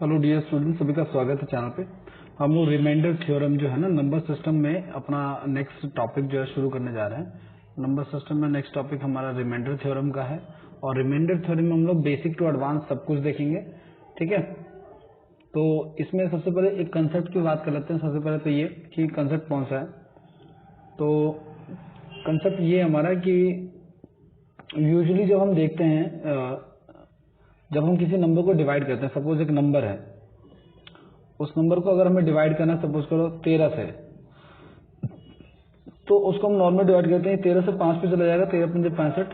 Hello dear student, सभी का स्वागत है चैनल पे। हम लोग रिमाइंडर थ्योरम जो है ना नंबर सिस्टम में अपना नेक्स्ट टॉपिक जो है शुरू करने जा रहे हैं। नंबर सिस्टम में नेक्स्ट टॉपिक हमारा रिमाइंडर थ्योरम का है और रिमाइंडर थ्योरम में हम लोग बेसिक टू एडवांस सब कुछ देखेंगे। ठीक है, तो इसमें सबसे पहले एक कंसेप्ट की बात कर लेते हैं। सबसे पहले तो ये कि कंसेप्ट कौन सा है। तो कंसेप्ट ये हमारा कि यूजुअली जब हम देखते हैं, जब हम किसी नंबर को डिवाइड करते हैं, सपोज एक नंबर है, उस नंबर को अगर हमें डिवाइड करना है सपोज करो 13 से, तो उसको हम नॉर्मल डिवाइड करते हैं। 13 से 5 पे चला जाएगा, 13 पंजे 65।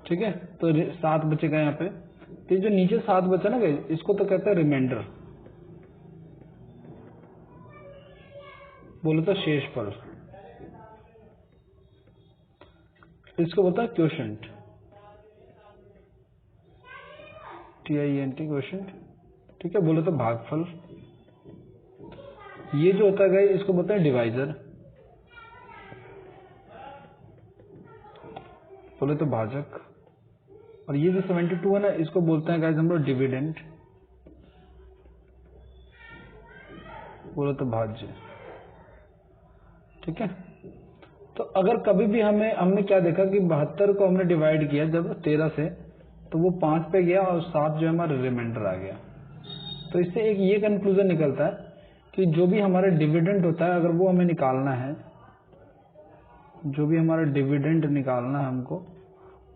ठीक है, तो 7 बचेगा यहाँ पे। तो ये जो नीचे 7 बचा ना, इसको तो कहते हैं रिमाइंडर, बोले तो शेषफल। इसको बोलता है क्वोशंट, TIENT क्वोशंट। ठीक है, बोले तो भागफल। ये जो होता है इसको बोलते हैं डिवाइजर, बोले तो भाजक। और ये जो 72 है ना, इसको बोलते हैं गाइस हम लोग डिविडेंड, बोले तो भाज्य। ठीक है, तो अगर कभी भी हमने क्या देखा कि 72 को हमने डिवाइड किया जब 13 से, तो वो 5 पे गया और 7 जो है हमारा रिमाइंडर आ गया। तो इससे एक ये कंक्लूजन निकलता है कि जो भी हमारा डिविडेंड होता है, अगर वो हमें निकालना है, जो भी हमारा डिविडेंड निकालना है हमको,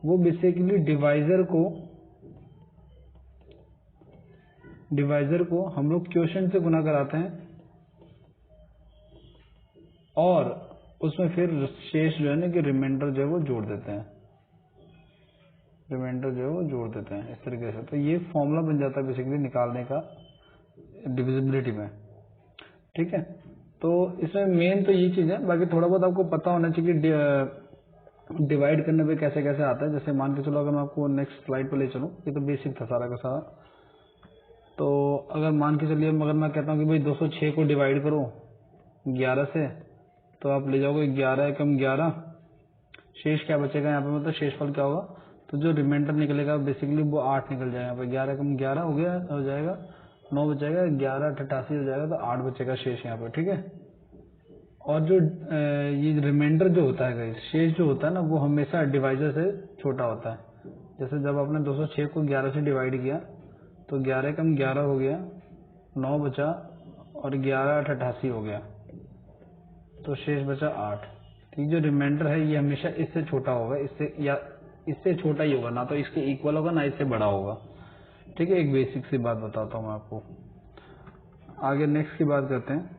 वो बेसिकली डिवाइजर को हम लोग क्वोशंट से गुना कराते हैं और उसमें फिर शेष जो है ना कि रिमाइंडर जो है वो जोड़ देते हैं, इस तरीके से। तो ये फॉर्मूला बन जाता है बेसिकली निकालने का डिविजिबिलिटी में। ठीक है, तो इसमें मेन तो ये चीज है। बाकी थोड़ा बहुत आपको पता होना चाहिए कि डिवाइड करने पे कैसे कैसे आता है। जैसे मान के चलो, अगर मैं आपको नेक्स्ट स्लाइड पे ले चलूं, ये तो बेसिक था सारा का सारा। तो अगर मान के चलिए, मगर मैं कहता हूँ कि भाई 206 को डिवाइड करो 11 से, तो आप ले जाओगे 11 कम 11, शेष क्या बचेगा यहाँ पे, मतलब शेषफल क्या होगा। तो जो रिमाइंडर निकलेगा बेसिकली वो 8 निकल जाएगा। यहाँ पे 11 कम 11 हो गया, हो जाएगा 9 बचेगा, 11 88 हो जाएगा, तो 8 बचेगा शेष यहाँ पे। ठीक है, और जो ये रिमाइंडर जो होता है, शेष जो होता है ना, वो हमेशा डिवाइजर से छोटा होता है। जैसे जब आपने 206 को 11 से डिवाइड किया, तो 11 कम 11 हो गया, 9 बचा, और 11 8 88 हो गया, तो शेष बचा 8। तो ये जो रिमाइंडर है ये हमेशा इससे छोटा होगा, इससे छोटा ही होगा, ना तो इसके इक्वल होगा ना इससे बड़ा होगा। ठीक है, एक बेसिक सी बात बताता हूँ मैं आपको। आगे नेक्स्ट की बात करते हैं।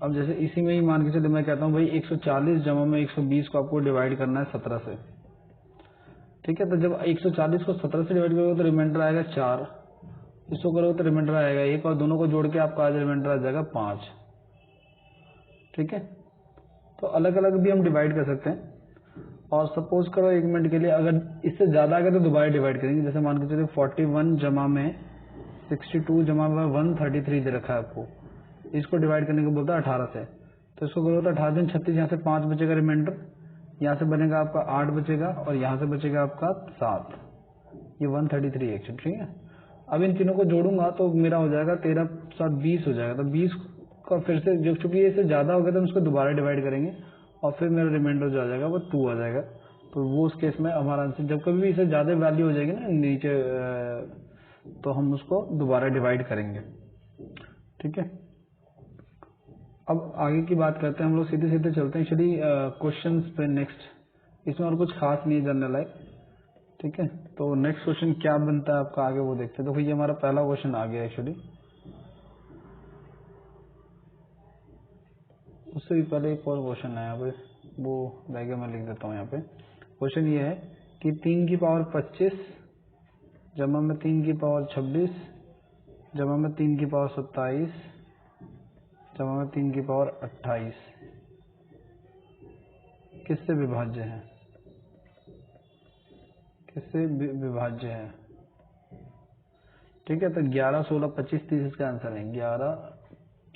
अब जैसे इसी में ही मान के चलिए, मैं कहता हूँ भाई 140 जमा में 120 को आपको डिवाइड करना है 17 से। ठीक है, तो जब 140 को 17 से डिवाइड करोगे तो रिमाइंडर आएगा 4, इसको करोगे तो रिमाइंडर आएगा 1, और दोनों को जोड़ के आपका आज रिमाइंडर आ जाएगा 5। ठीक है, तो अलग अलग भी हम डिवाइड कर सकते हैं। और सपोज करो एक मिनट के लिए, अगर इससे ज्यादा आ गया तो दोबारा डिवाइड करेंगे। जैसे मान के चलिए 41 जमा में 62 जमा में 133 दे रखा है आपको, इसको डिवाइड करने को बोलता है 18 से। तो इसको करो तो 18 दिन 36, यहाँ से 5 बचेगा रिमाइंडर, यहाँ से बनेगा आपका 8 बचेगा, और यहाँ से बचेगा आपका 7, ये 133 एक्चुअली। ठीक है, अब इन तीनों को जोड़ूंगा तो मेरा हो जाएगा 13 7 20 हो जाएगा। तो 20 का फिर से, जो चूंकि इससे ज्यादा हो गया तो हम इसको दोबारा डिवाइड करेंगे, और फिर मेरा रिमाइंडर जो आ जाएगा वो 2 आ जाएगा। तो वो उस केस में हमारा आंसर, जब कभी भी इससे ज्यादा वैल्यू हो जाएगी ना नीचे, तो हम उसको दोबारा डिवाइड करेंगे। ठीक है, अब आगे की बात करते हैं हम लोग, सीधे सीधे चलते हैं एक्चुअली क्वेश्चंस पे नेक्स्ट। इसमें और कुछ खास नहीं है जनरल लाइक। ठीक है, तो नेक्स्ट क्वेश्चन क्या बनता है आपका आगे वो देखते हैं। तो ये हमारा पहला क्वेश्चन आ गया एक्चुअली। उससे भी पहले एक और क्वेश्चन है यहाँ पे, वो रह गया, मैं लिख देता हूँ यहाँ पे। क्वेश्चन ये है कि 3 की पावर 25 जमा में 3 की पावर 26 जमा में 3 की पावर 27 जमा में 3 की पावर 28 किससे विभाज्य है, किससे विभाज्य है। ठीक है, तो 11 16 25 30 इसका आंसर है। 11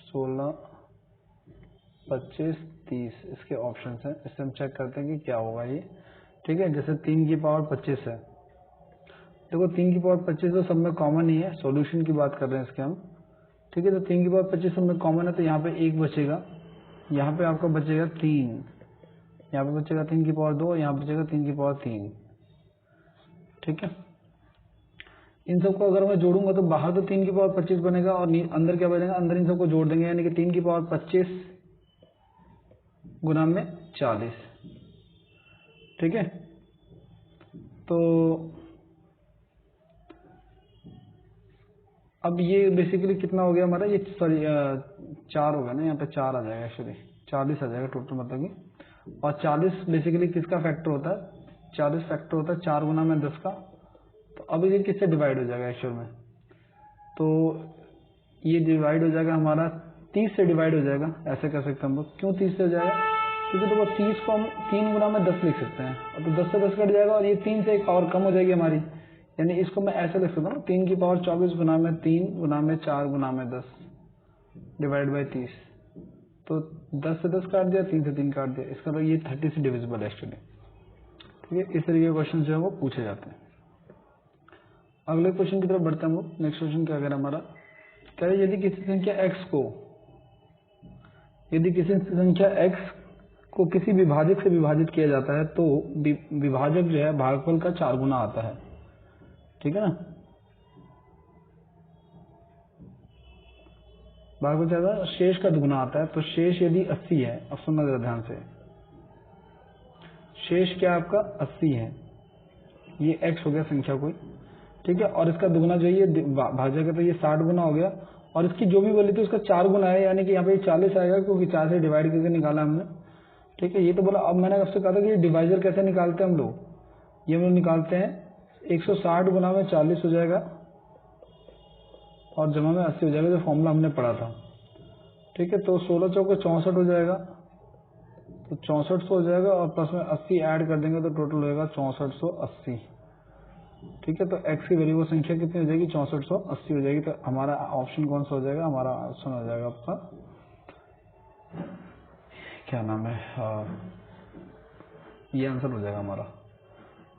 16 25 30 इसके ऑप्शन है। इससे हम चेक करते हैं कि क्या होगा ये। ठीक है, जैसे 3 की पावर 25 है, देखो 3 की पावर 25 तो सब में कॉमन ही है, सॉल्यूशन की बात कर रहे हैं इसके हम, ठीक है। तो 3 की पावर 25 सब में कॉमन है, तो यहाँ पे 1 बचेगा, यहाँ पे आपका बचेगा 3, यहाँ पे बचेगा 3 की पावर 2, यहाँ बचेगा 3 की पावर 3, ठीक है। इन सबको अगर मैं जोड़ूंगा तो बाहर तो 3 की पावर 25 बनेगा और अंदर क्या बनेगा, अंदर इन सबको जोड़ देंगे, यानी कि 3 की पावर 25 गुना में 40, ठीक है। तो अब ये बेसिकली कितना हो गया हमारा, ये सॉरी 4 हो गया ना, यहाँ पे 4 आ जाएगा, एक्चुअली 40 आ जाएगा टोटल, मतलब कि। और 40 बेसिकली किसका फैक्टर होता है, 40 फैक्टर होता है 4 गुना में 10 का। तो अब ये किससे डिवाइड हो जाएगा एक्चुअल में, तो ये डिवाइड हो जाएगा हमारा 30 से डिवाइड हो जाएगा, ऐसे कर सकते हैं हम लोग। क्यों 30 से हो जाएगा, क्योंकि देखो 30 को हम 3 गुना में 10 लिख सकते हैं, और तो 10 से 10 कट जाएगा और ये 3 से एक पावर कम हो जाएगी हमारी, यानी इसको मैं ऐसे लिख सकता हूँ 3 की पावर 24 गुना में 3 गुना में 4 गुना में 10 डिवाइड बाई 30। तो 10 से 10 काट दिया, 3 से 3 काट दिया, इसका तो ये 30 से डिविजिबल है एक्चुअली, ठीक है। इस तरीके के क्वेश्चन जो है वो पूछे जाते हैं। अगले क्वेश्चन की तरफ बढ़ते हैं हम लोग। नेक्स्ट क्वेश्चन क्या कह रहा है हमारा, कह रहे यदि किसी संख्या x को किसी विभाजक से विभाजित किया जाता है तो विभाजक जो है भागफल का 4 गुना आता है, ठीक है ना। भागफल क्या, शेष का दुगुना आता है। तो शेष यदि 80 है, अब सुनना जरा ध्यान से, शेष क्या आपका 80 है, ये x हो गया संख्या कोई, ठीक है। और इसका दुगुना जो ये भाजक है तो ये 60 गुना हो गया, और इसकी जो भी वैल्यू थी उसका 4 गुना है, यानी कि यहाँ पे 40 आएगा, क्योंकि 4 से डिवाइड करके निकाला हमने, ठीक है। ये तो बोला, अब मैंने आपसे कहा था कि ये डिवाइजर कैसे निकालते हैं हम लोग, ये हम लोग निकालते हैं 160 गुना में 40 हो जाएगा और जमा में 80 हो जाएगा, जो फॉर्मूला हमने पढ़ा था, ठीक है। तो 16 चौके 64 हो जाएगा, तो 6400 हो जाएगा, और प्लस में 80 ऐड कर देंगे तो टोटल होगा 6480, ठीक है। तो x की वैल्यू वो संख्या कितनी हो जाएगी, 6480 हो जाएगी। तो हमारा ऑप्शन कौन सा हो जाएगा, हमारा ऑप्शन हो जाएगा आपका क्या नाम है, ये आंसर हो जाएगा हमारा।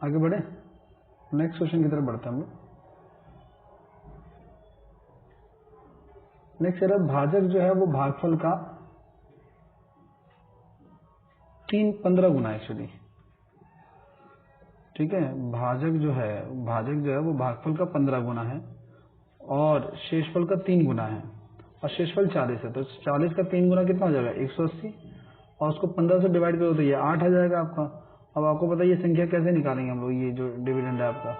आगे बढ़े, नेक्स्ट क्वेश्चन की तरफ बढ़ते हैं हम लोग। नेक्स्ट है भाजक जो है वो भागफल का 15 गुना एक्चुअली, ठीक है। भाजक जो है वो भागफल का 15 गुना है और शेषफल का 3 गुना है, और शेषफल 40 है, तो 40 का 3 गुना कितना हो जाएगा 180, और उसको 15 से डिवाइड करो तो ये 8 आ जाएगा आपका। अब आपको पता है ये संख्या कैसे निकालेंगे हम लोग, ये जो डिविडेंड है आपका,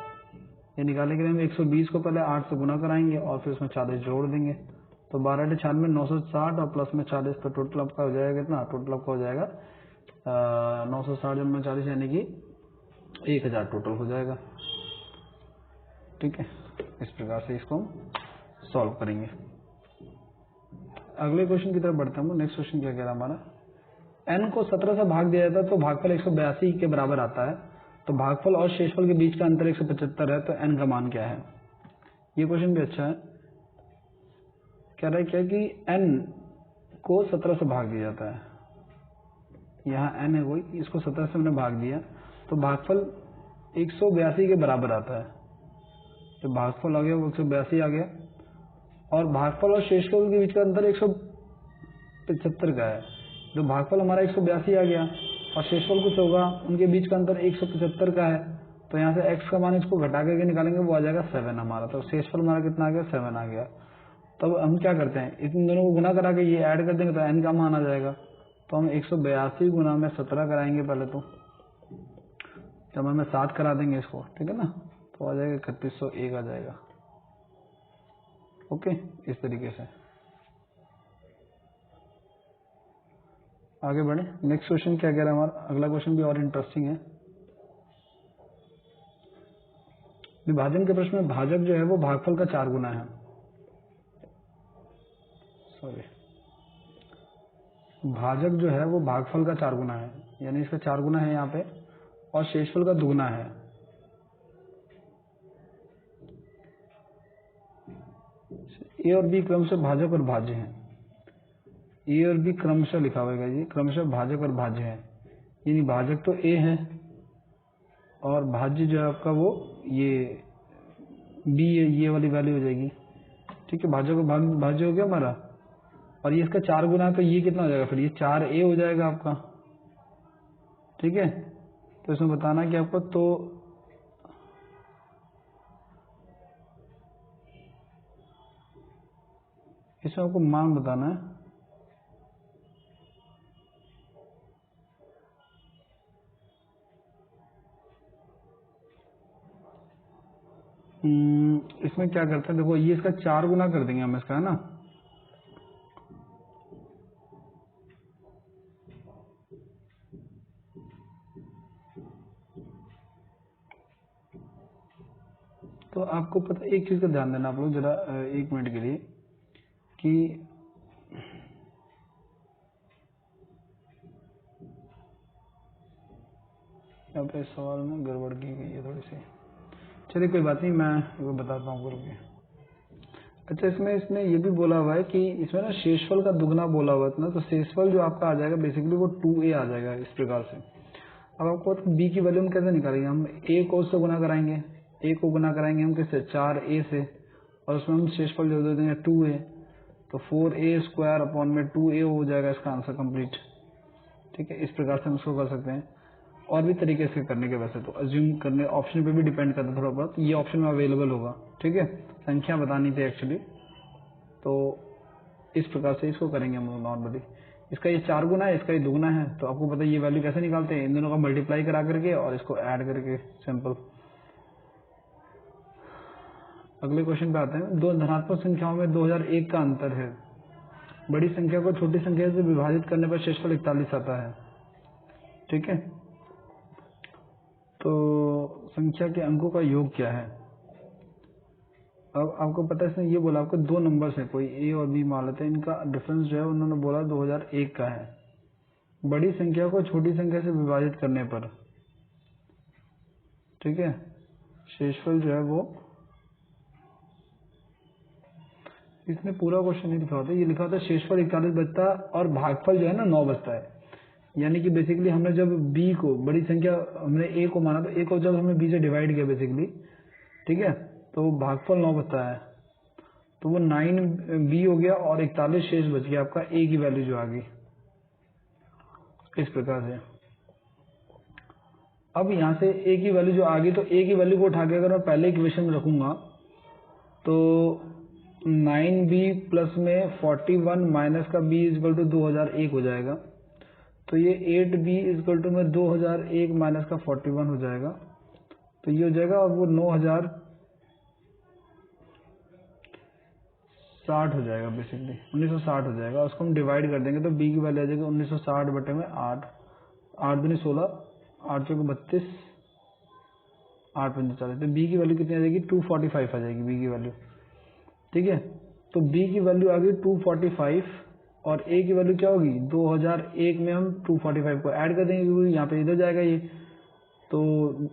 ये निकालने के लिए हम 120 को पहले 8 से गुना कराएंगे और फिर उसमें 40 जोड़ देंगे, तो 12 96 में 960 और प्लस में 40, तो टोटल आपका हो जाएगा कितना, टोटल आपका हो जाएगा 960 जब में 40 यानी कि 1000 टोटल हो जाएगा, ठीक है। इस प्रकार से इसको हम सॉल्व करेंगे। अगले क्वेश्चन की तरफ बढ़ते हैं। नेक्स्ट क्वेश्चन क्या कह रहा है हमारा, n को 17 से भाग दिया जाता है तो भागफल 182 के बराबर आता है, तो भागफल और शेषफल के बीच का अंतर 175 है, तो n का मान क्या है। ये क्वेश्चन भी अच्छा है। कह रहा है क्या कि n को 17 से भाग दिया जाता है, यहाँ n है कोई, इसको 17 से मैंने भाग दिया, तो भागफल 182 के बराबर आता है। तो भागफल आ गया वो 182 आ गया, और भागफल और शेषफल के बीच का अंतर 175 का है। तो भागफल हमारा 182 आ गया और शेषफल कुछ होगा, उनके बीच का अंतर 175 का है, तो यहाँ से x का मान इसको घटा करके निकालेंगे, वो आ जाएगा 7 हमारा। तो शेषफल हमारा कितना आ गया, 7 आ गया। तब हम क्या करते हैं, इन दोनों को गुना करा के ये ऐड कर देंगे तो n का मान आ जाएगा। तो हम 182 गुना में 17 कराएंगे पहले, तो जब हमें 7 करा देंगे इसको, ठीक है ना, तो आ जाएगा 3101 आ जाएगा। ओके, इस तरीके से आगे बढ़े। नेक्स्ट क्वेश्चन क्या कह रहा है हमारा, अगला क्वेश्चन भी और इंटरेस्टिंग है। विभाजन के प्रश्न में भाजक जो है वो भागफल का 4 गुना है, भाजक जो है वो भागफल का 4 गुना है, यानी इसका 4 गुना है यहाँ पे, और शेषफल का दुगुना है। ए और बी क्रमशः भाजक और भाज्य हैं, ए और बी क्रमशः लिखा हुआ है, क्रमशः भाजक और भाज्य है, यानी भाजक तो ए है और भाज्य जो है आपका वो ये बी ये वाली वैल्यू हो जाएगी, ठीक है। भाज्य को भाज्य हो गया हमारा, और ये इसका 4 गुना, तो ये कितना हो जाएगा फिर, ये 4a हो जाएगा आपका, ठीक है। तो इसमें बताना कि आपको, तो इसमें आपको मान बताना है। इसमें क्या करते हैं, देखो ये इसका 4 गुना कर देंगे हम इसका, है ना। तो आपको पता, एक चीज का ध्यान देना आप लोग जरा 1 मिनट के लिए, कि यहाँ पे सवाल में गड़बड़ की गई है थोड़ी सी, चलिए कोई बात नहीं, मैं बताता हूँ करके। अच्छा, इसमें ये भी बोला हुआ है कि इसमें ना शेषफल का दुगना बोला हुआ है ना, तो शेषफल जो आपका आ जाएगा बेसिकली वो 2a आ जाएगा इस प्रकार से। अब आपको b की वैल्यू हम कैसे निकालेंगे, हम a को उससे गुना कराएंगे, a को गुना कराएंगे हम किससे, 4a से, और उसमें हम शेषफल जोड़ दे देंगे 2a, तो 4a स्क्वायर अपॉन में 2a हो जाएगा इसका आंसर कंप्लीट, ठीक है। इस प्रकार से हम इसको कर सकते हैं, और भी तरीके से करने के, वैसे तो अज्यूम करने ऑप्शन पे भी डिपेंड करता है थोड़ा बहुत, ये ऑप्शन में अवेलेबल होगा, ठीक है। संख्या बतानी थी एक्चुअली, तो इस प्रकार से इसको करेंगे हम नॉर्मली। इसका ये 4 गुना है, इसका ये दुगना है, तो आपको पता है ये वैल्यू कैसे निकालते हैं, इन दोनों का मल्टीप्लाई करा करके और इसको ऐड करके, सिंपल। अगले क्वेश्चन पे आते हैं। दो धनात्मक संख्याओं में 2001 का अंतर है, बड़ी संख्या को छोटी संख्या से विभाजित करने पर शेषफल 41 आता है, ठीक है। तो संख्या के अंकों का योग क्या है। अब आपको पता है इसने ये बोला, आपको 2 नंबर्स है, कोई ए और बी मान लेते हैं, इनका डिफरेंस जो है उन्होंने बोला 2001 का है, बड़ी संख्या को छोटी संख्या से विभाजित करने पर, ठीक है, शेषफल जो है वो, इसने पूरा क्वेश्चन नहीं लिखा होता, ये लिखा होता है शेषफल 41 बचता है और भागफल जो है ना 9 बचता है। यानी कि बेसिकली हमने जब बी को, बड़ी संख्या हमने ए को माना, तो ए को जब हमने बी से डिवाइड किया बेसिकली, ठीक है, तो भागफल 9 बचता है, तो वो 9b हो गया और 41 शेष बच गया आपका a की वैल्यू जो आ गई, इस प्रकार से। अब यहाँ से a की वैल्यू जो आ गई, तो a की वैल्यू को उठा के अगर मैं पहले इक्वेशन में रखूंगा, तो 9b प्लस में 41 माइनस का b इजकल टू 2001 हो जाएगा, तो ये 8b इजकल टू में 2001 माइनस का 41 हो जाएगा, तो ये हो जाएगा, और वो 9060 हो जाएगा बेसिकली, 1960 हो जाएगा। उसको हम डिवाइड कर देंगे तो b की वैल्यू आ जाएगी 1960 बटे में 8, 8 दूनी 16, 8 चौके 32, 8 पंजे 40, तो b की वैल्यू कितनी आ जाएगी, 245 आ जाएगी b की वैल्यू, ठीक है। तो b की वैल्यू आ गई 245, और a की वैल्यू क्या होगी, 2001 में हम 245 को ऐड कर देंगे क्योंकि यहाँ पे इधर जाएगा ये, तो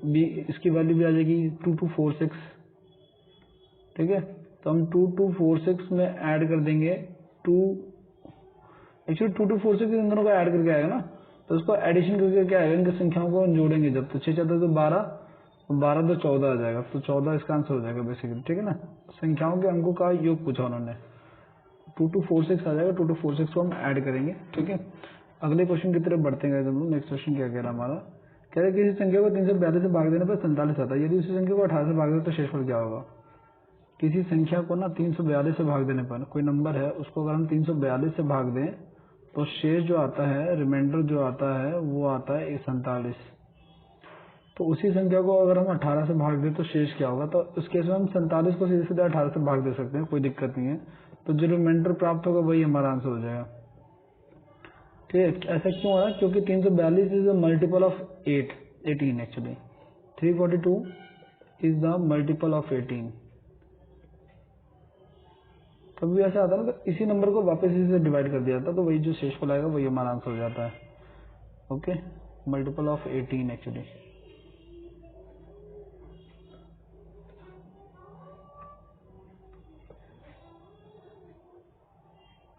b इसकी वैल्यू भी आ जाएगी 2246, ठीक है। तो हम 2246 में ऐड कर देंगे एक्चुअली 2246 इन दोनों को ऐड करके आएगा ना, तो उसको एडिशन करके क्या आएगा, इनकी संख्याओं को जोड़ेंगे जब, तो 6 4 तो 12, 12 तो 14 आ जाएगा, तो 14 इसका आंसर हो जाएगा बेसिकली, ठीक है ना। संख्याओं के अंकों का योग पूछा उन्होंने, 2246 आ जाएगा, 2246 को हम ऐड करेंगे, ठीक है। अगले क्वेश्चन की तरफ बढ़ते हैं हम लोग। नेक्स्ट क्वेश्चन क्या कह रहा है हमारा, कह रहा है किसी संख्या को 342 से भाग देने पर 47 आता है, यदि उसी संख्या को 18 से भाग दे तो शेषफल क्या होगा। किसी संख्या को ना 342 से भाग देने पर, कोई नंबर है उसको अगर हम 342 से भाग दें तो शेष जो आता है, रिमाइंडर जो आता है वो आता है 47। तो उसी संख्या को अगर हम 18 से भाग दें तो शेष क्या होगा, तो उस केस में हम 47 को सीधे सीधे 18 से भाग दे सकते हैं, कोई दिक्कत नहीं है। तो जो रिमाइंडर प्राप्त होगा वही हमारा आंसर हो जाएगा, ठीक है। ऐसा क्यों हो रहा है, क्योंकि 342 is the multiple of 18 actually, 342 is the multiple of 18। कभी भी ऐसा आता है ना, तो इसी नंबर को वापस इसी से डिवाइड कर दिया जाता है, तो वही जो शेषफल आएगा वही हमारा आंसर हो जाता है, ओके। Multiple of 18 actually.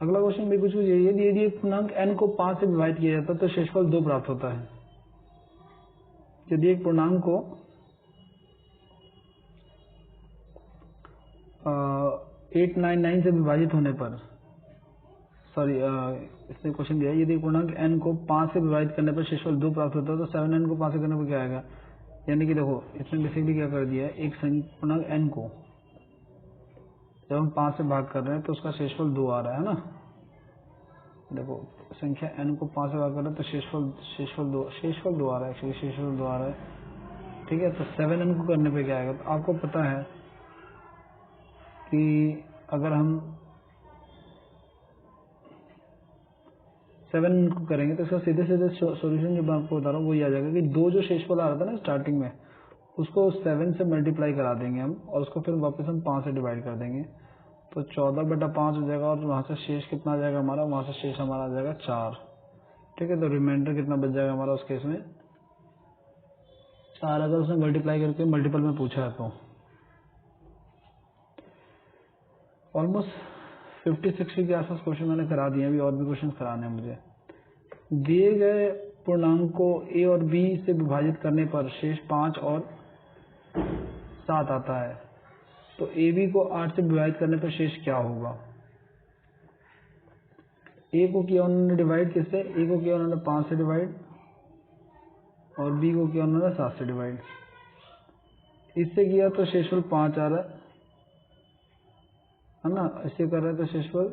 अगला क्वेश्चन भी कुछ यही है, यदि एक पूर्णांक n को 5 से विभाजित किया जाता है तो शेषफल 2 प्राप्त होता है। यदि एक पूर्णांक को 899 से विभाजित होने पर, सॉरी इसने क्वेश्चन दिया है, यदि पूर्णांक n को 5 से विभाजित करने पर शेषफल 2 प्राप्त होता है तो 7n को 5 से करने पर क्या आएगा। यानी कि देखो इसने बेसिकली क्या कर दिया है, एक पूर्णांक n को जब हम 5 से भाग कर रहे हैं तो उसका शेषफल 2 आ रहा है ना। देखो संख्या n को 5 से भाग कर रहे हैं तो शेषफल 2 आ रहा है, एक्चुअली शेषफल 2 आ रहा है। ठीक है, तो 7n को करने पे क्या आएगा, तो आपको पता है कि अगर हम 7 को करेंगे तो इसका सीधे सीधे सॉल्यूशन जो मैं आपको बता रहा हूँ वही आ जाएगा कि 2 जो शेषफल आ रहा था ना स्टार्टिंग में, उसको 7 से मल्टीप्लाई करा देंगे हम और उसको फिर वापस हम 5 से डिवाइड कर देंगे, तो 14/5 हो जाएगा और वहाँ से शेष कितना आ जाएगा हमारा, वहाँ से शेष हमारा आ जाएगा 4। ठीक है, तो रिमाइंडर कितना बच जाएगा हमारा उस केस में 4, अगर उसने मल्टीप्लाई करके मल्टीपल में पूछा है तो। ऑलमोस्ट 50-60 के आसपास क्वेश्चन मैंने करा दिए, अभी और भी क्वेश्चन कराने हैं मुझे। दिए गए पूर्णांक को a और b से विभाजित करने पर शेष 5 और 7 आता है, तो ab को 8 से विभाजित करने पर शेष क्या होगा। a को किया उन्होंने डिवाइड किससे, a को किया उन्होंने 5 से डिवाइड और b को किया उन्होंने 7 से डिवाइड। इससे किया तो शेषफल 5 आ रहा है ना, इससे कर रहे हैं तो शेषफल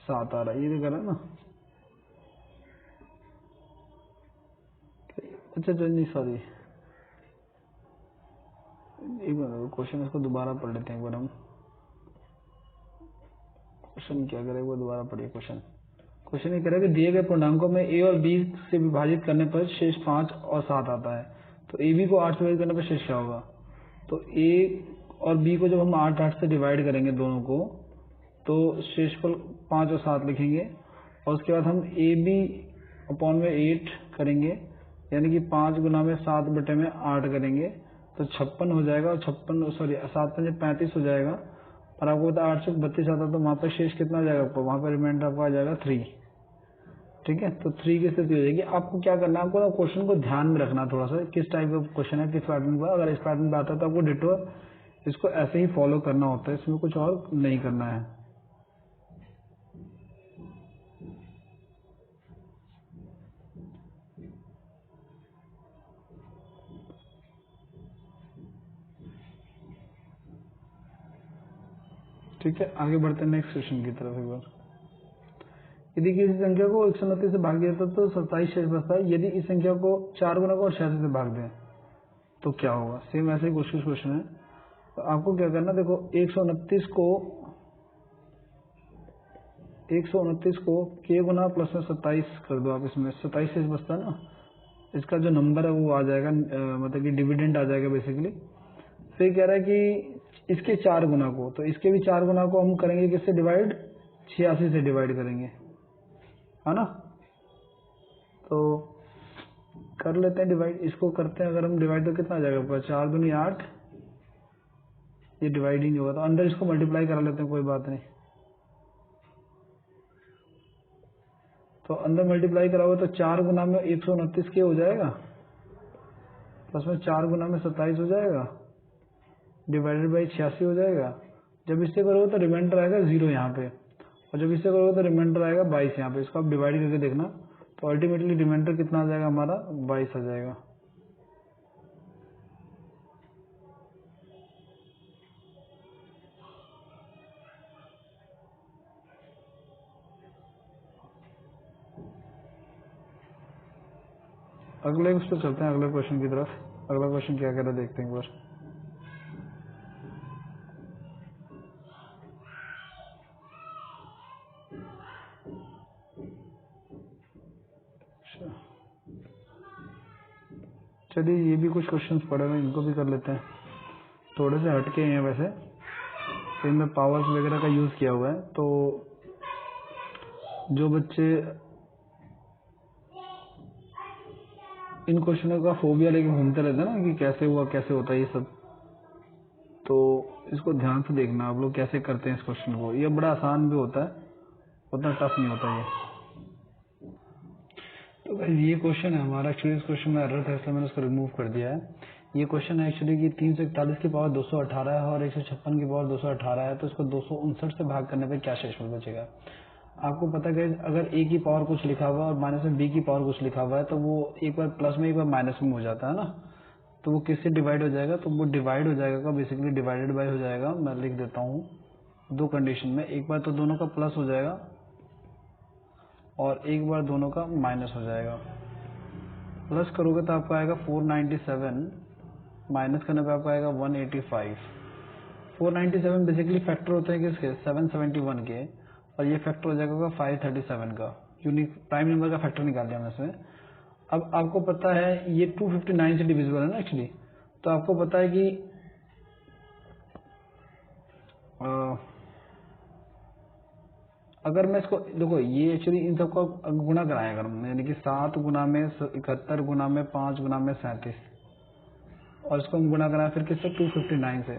7 आ रहा है, ये तो कर रहा है ना। अच्छा नहीं सॉरी, एक बार क्वेश्चन इसको दोबारा पढ़ लेते हैं। एक बार हम क्वेश्चन क्या करें, वो दोबारा पढ़िए। क्वेश्चन ये कह रहा है कि दिए गए पूर्णांकों में a और b से विभाजित करने पर शेष 5 और 7 आता है, तो ab को 8 से विभाजित करने पर शेष क्या होगा। तो a और b को जब हम 8 से डिवाइड करेंगे दोनों को, तो शेषफल 5 और 7 लिखेंगे और उसके बाद हम ab/8 करेंगे, यानी कि 5 गुना में 7/8 करेंगे तो 56 हो जाएगा और 7×5 35 हो जाएगा। और आपको पता 8 से 32 आता है, तो वहाँ पर शेष कितना आ जाएगा आपको, वहाँ पर रिमाइंडर आपको आ जाएगा 3। ठीक है, तो 3 की स्थिति हो जाएगी। आपको क्या करना है, आपको ना क्वेश्चन को ध्यान में रखना थोड़ा सा, किस टाइप का क्वेश्चन है, किस पैटर्न का। अगर इस पैटर्न पे आता है तो आपको डिटो इसको ऐसे ही फॉलो करना होता है, इसमें कुछ और नहीं करना है। ठीक है, आगे बढ़ते हैं नेक्स्ट क्वेश्चन की तरफ। एक बार यदि किसी संख्या को 129 से भाग दिया था तो 27 शेष बचता है, यदि इस संख्या को 4 गुना को और 86 से भाग दें तो क्या होगा। सेम ऐसे ही कुछ क्वेश्चन है, तो आपको क्या करना, देखो 129 को k गुना प्लस में 27 कर दो आप, इसमें 27 शेष बचता है ना, इसका जो नंबर है वो आ जाएगा, मतलब कि डिविडेंड आ जाएगा बेसिकली। फिर कह रहा है कि इसके 4 गुना को, तो इसके भी 4 गुना को हम करेंगे किससे डिवाइड, 86 से डिवाइड करेंगे, है ना। तो कर लेते हैं डिवाइड, इसको करते हैं अगर हम डिवाइड तो कितना आ जाएगा, 4 दूनी 8, ये डिवाइड ही नहीं होगा, तो अंदर इसको मल्टीप्लाई करा लेते हैं, कोई बात नहीं। तो अंदर मल्टीप्लाई करा हुआ तो 4 गुना में 129 के हो जाएगा, प्लस में 4 गुना में 27 हो जाएगा, डिवाइडेड बाई 86 हो जाएगा। जब इससे करोगे तो रिमाइंडर आएगा 0 यहाँ पे, और जब इससे करोगे तो रिमाइंडर आएगा 22 यहाँ पे। इसको आप डिवाइड करके देखना, तो अल्टीमेटली रिमाइंडर कितना आ जाएगा हमारा, 22 आ जाएगा। अगले उस पर चलते हैं, अगले क्वेश्चन की तरफ। अगला क्वेश्चन क्या कह रहा है देखते हैं एक बार। चलिए ये भी कुछ क्वेश्चंस पड़े हुए, इनको भी कर लेते हैं। थोड़े से हटके हैं वैसे, तो इनमें पावर्स वगैरह का यूज किया हुआ है, तो जो बच्चे इन क्वेश्चनों का फोबिया लेके घूमते रहते हैं ना कि कैसे हुआ, कैसे होता है ये सब, तो इसको ध्यान से देखना आप लोग कैसे करते हैं इस क्वेश्चन को। ये बड़ा आसान भी होता है, उतना टफ नहीं होता ये। तो भाई ये क्वेश्चन है हमारा, एक्चुअली इस क्वेश्चन में एरर था इसलिए मैंने उसको रिमूव कर दिया है। ये क्वेश्चन है एक्चुअली कि 341 की पावर 218 है और 156 की पावर 218 है, तो इसको 259 से भाग करने पे क्या शेषफल बचेगा। आपको पता है अगर ए की पावर कुछ लिखा हुआ है और माइनस में बी की पावर कुछ लिखा हुआ है तो वो एक बार प्लस में एक बार माइनस में हो जाता है ना, तो वो किससे डिवाइड हो जाएगा, तो वो डिवाइड हो जाएगा, बेसिकली डिवाइडेड बाय हो जाएगा। मैं लिख देता हूँ दो कंडीशन में, एक बार तो दोनों का प्लस हो जाएगा और एक बार दोनों का माइनस हो जाएगा। प्लस करोगे तो आपका आएगा 497, माइनस करने पे आपका आएगा 185। 497 बेसिकली फैक्टर होते हैं किसके, 771 के, और ये फैक्टर हो जाएगा 537 का। यूनिक प्राइम नंबर का फैक्टर निकाल दिया हमने इसमें। अब आपको पता है ये 259 से डिविजिबल है ना एक्चुअली, तो आपको पता है कि अगर मैं इसको देखो, ये एक्चुअली इन सबको गुणा कराएगा अगर, यानी कि 7 गुना में 71 गुना में 5 गुना में 37, और इसको हम गुणा कराएं फिर किससे, 259 से।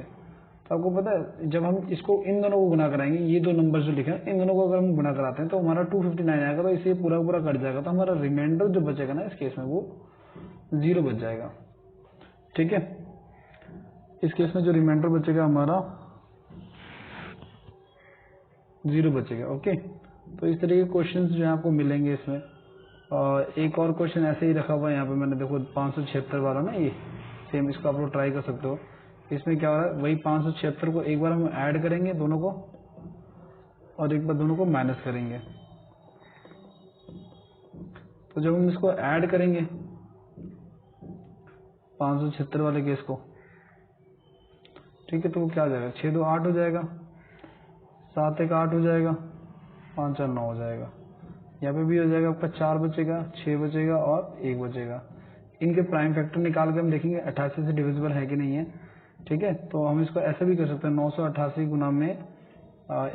तो आपको पता है जब हम इसको इन दोनों को गुणा कराएंगे, ये दो नंबर जो लिखे हैं इन दोनों को अगर हम गुणा कराते हैं तो हमारा 259 आएगा, तो इसे पूरा पूरा कट जाएगा, तो हमारा रिमाइंडर जो बचेगा ना इस केस में वो 0 बच जाएगा। ठीक है, इस केस में जो रिमाइंडर बचेगा हमारा 0 बचेगा। ओके, तो इस तरह के क्वेश्चंस जो है आपको मिलेंगे इसमें। और एक और क्वेश्चन ऐसे ही रखा हुआ है यहाँ पे मैंने, देखो 576 वाला ना, ये सेम, इसको आप लोग ट्राई कर सकते हो। इसमें क्या हो रहा है, वही 576 को एक बार हम ऐड करेंगे दोनों को और एक बार दोनों को माइनस करेंगे। तो जब हम इसको ऐड करेंगे 576 वाले केस को, ठीक है, तो वो क्या हो जाएगा, 6 2 8 हो जाएगा, 7 1 8 हो जाएगा, 5 4 9 हो जाएगा। यहाँ पे भी हो जाएगा आपका 4 बचेगा, 6 बचेगा और 1 बचेगा। इनके प्राइम फैक्टर निकाल के हम देखेंगे 88 से डिविजिबल है कि नहीं है। ठीक है, तो हम इसको ऐसे भी कर सकते हैं, 988 गुना में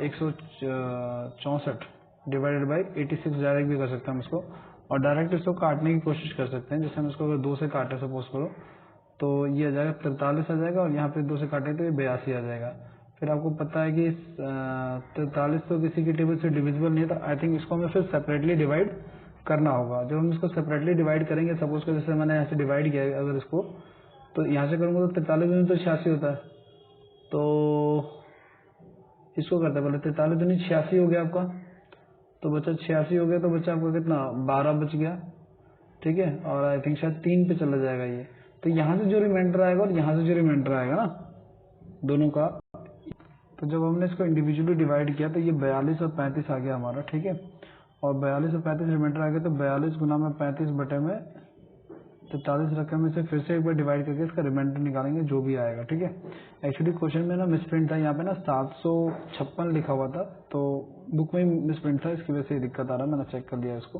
164 डिवाइडेड बाई 86 डायरेक्ट भी कर सकते हैं हम इसको, और डायरेक्ट इसको काटने की कोशिश कर सकते हैं। जैसे हम इसको अगर 2 से काटे सपोज करो तो ये आ जाएगा 43 आ जाएगा, और यहाँ पे 2 से काटे तो ये 82 आ जाएगा। फिर आपको पता है कि 43 तो किसी की टेबल से डिविजिबल नहीं है, तो आई थिंक इसको हमें फिर सेपरेटली डिवाइड करना होगा। जब हम इसको सेपरेटली डिवाइड करेंगे, सपोज को जैसे मैंने यहाँ से डिवाइड किया है अगर इसको, तो यहाँ से करूँगा तो 43 दूनी तो 86 होता है, तो इसको करते हैं पहले 43 दूनी 86 हो गया आपका, तो बचा 86 हो गया, तो बचा आपका कितना 12 बच गया। ठीक है, और आई थिंक शायद 3 पे चला जाएगा ये, तो यहाँ से जो रिमाइंडर आएगा और यहाँ से जो रिमाइंडर आएगा ना दोनों का, तो जब हमने इसको इंडिविजुअली डिवाइड किया तो ये 42 और 35 आ गया हमारा। ठीक है, और 42 और 35 रिमाइंडर आ गया, तो 42 गुना में 35 बटे में 43 रकम में से फिर से एक बार डिवाइड करके इसका रिमाइंडर निकालेंगे जो भी आएगा। ठीक है, एक्चुअली क्वेश्चन में ना मिसप्रिंट था, यहाँ पे ना 756 लिखा हुआ था, तो बुक में मिसप्रिंट था, इसकी वजह से दिक्कत आ रहा है। मैंने चेक कर लिया इसको,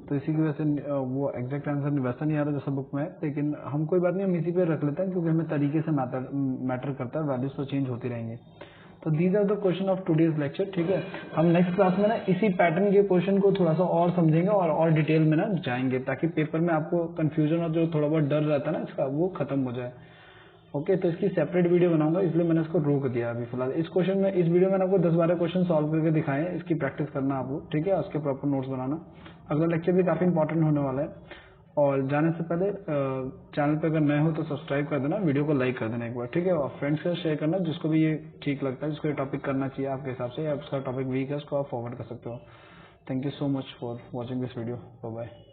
तो इसी की वजह से वो एग्जैक्ट आंसर वैसा नहीं आ रहा जैसा बुक में है, लेकिन हम कोई बात नहीं, हम इसी पे रख लेते हैं क्योंकि हमें तरीके से मैटर करता है, वैल्यूज तो चेंज होती रहेंगे। तो these are the question of today's lecture. ठीक है, हम नेक्स्ट क्लास में ना इसी पैटर्न के क्वेश्चन को थोड़ा सा और समझेंगे और डिटेल में ना जाएंगे, ताकि पेपर में आपको कंफ्यूजन और जो थोड़ा बहुत डर रहता है ना इसका, वो खत्म हो जाए। ओके, तो इसकी सेपरेट वीडियो बनाऊंगा, इसलिए मैंने इसको रोक दिया अभी फिलहाल। इस क्वेश्चन में, इस वीडियो में आपको 10-12 क्वेश्चन सॉल्व करके दिखाए हैं, इसकी प्रैक्टिस करना आप लोग। ठीक है, उसके प्रॉपर नोट्स बनाना। अगला लेक्चर भी काफी इंपॉर्टेंट होने वाला है। और जाने से पहले चैनल पे अगर नए हो तो सब्सक्राइब कर देना, वीडियो को लाइक कर देना एक बार। ठीक है, और फ्रेंड्स के साथ शेयर करना, जिसको भी ये ठीक लगता है, जिसको ये टॉपिक करना चाहिए आपके हिसाब से, या उसका टॉपिक वीक है उसको आप फॉरवर्ड कर सकते हो। Thank you so much for watching this video. Bye bye.